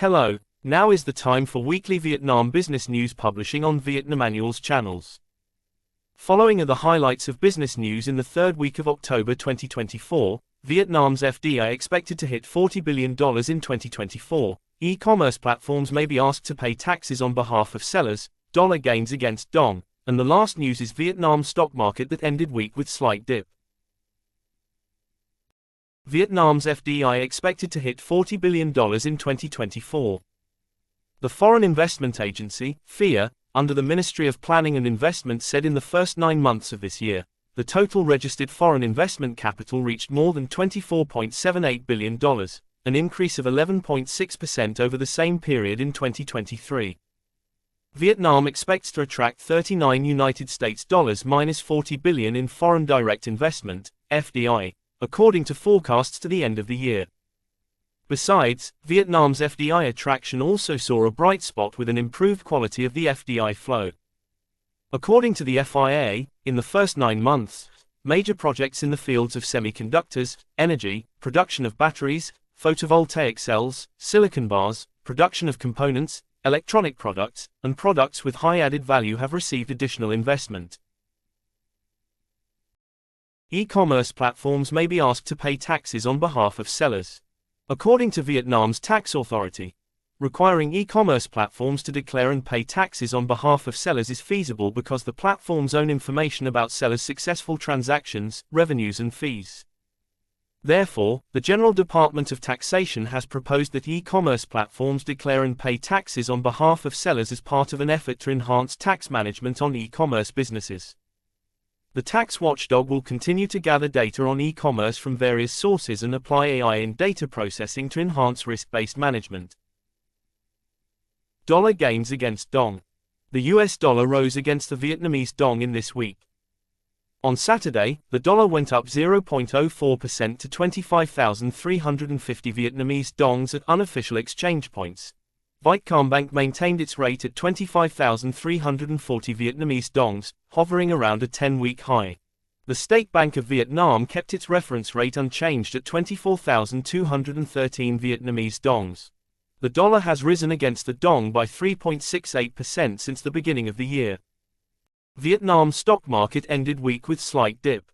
Hello, now is the time for weekly Vietnam business news publishing on Vietnammanual's channels. Following are the highlights of business news in the third week of October 2024. Vietnam's FDI expected to hit $40 billion in 2024. E-commerce platforms may be asked to pay taxes on behalf of sellers. Dollar gains against dong. And the last news is Vietnam's stock market that ended week with slight dip. Vietnam's FDI expected to hit $40 billion in 2024. The Foreign Investment Agency, FIA, under the Ministry of Planning and Investment said in the first 9 months of this year, the total registered foreign investment capital reached more than $24.78 billion, an increase of 11.6% over the same period in 2023. Vietnam expects to attract United States dollars minus $40 billion in foreign direct investment, FDI, according to forecasts to the end of the year. Besides, Vietnam's FDI attraction also saw a bright spot with an improved quality of the FDI flow. According to the FIA, in the first 9 months, major projects in the fields of semiconductors, energy, production of batteries, photovoltaic cells, silicon bars, production of components, electronic products, and products with high added value have received additional investment. E-commerce platforms may be asked to pay taxes on behalf of sellers. According to Vietnam's tax authority, requiring e-commerce platforms to declare and pay taxes on behalf of sellers is feasible because the platforms own information about sellers' successful transactions, revenues and fees. Therefore, the General Department of Taxation has proposed that e-commerce platforms declare and pay taxes on behalf of sellers as part of an effort to enhance tax management on e-commerce businesses. The tax watchdog will continue to gather data on e-commerce from various sources and apply AI in data processing to enhance risk-based management. Dollar gains against dong. The US dollar rose against the Vietnamese dong in this week. On Saturday, the dollar went up 0.04% to 25,350 Vietnamese dongs at unofficial exchange points. Vietcombank maintained its rate at 25,340 Vietnamese dongs, hovering around a 10-week high. The State Bank of Vietnam kept its reference rate unchanged at 24,213 Vietnamese dongs. The dollar has risen against the dong by 3.68% since the beginning of the year. Vietnam's stock market ended week with slight dip.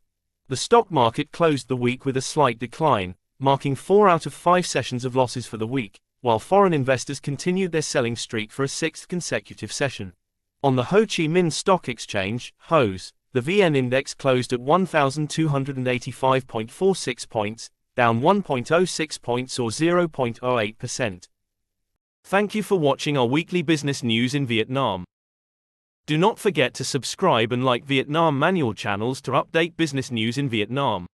The stock market closed the week with a slight decline, marking 4 out of 5 sessions of losses for the week, while foreign investors continued their selling streak for a 6th consecutive session. On the Ho Chi Minh Stock Exchange, HOSE, the VN Index closed at 1,285.46 points, down 1.06 points or 0.08%. Thank you for watching our weekly business news in Vietnam. Do not forget to subscribe and like Vietnammanual channels to update business news in Vietnam.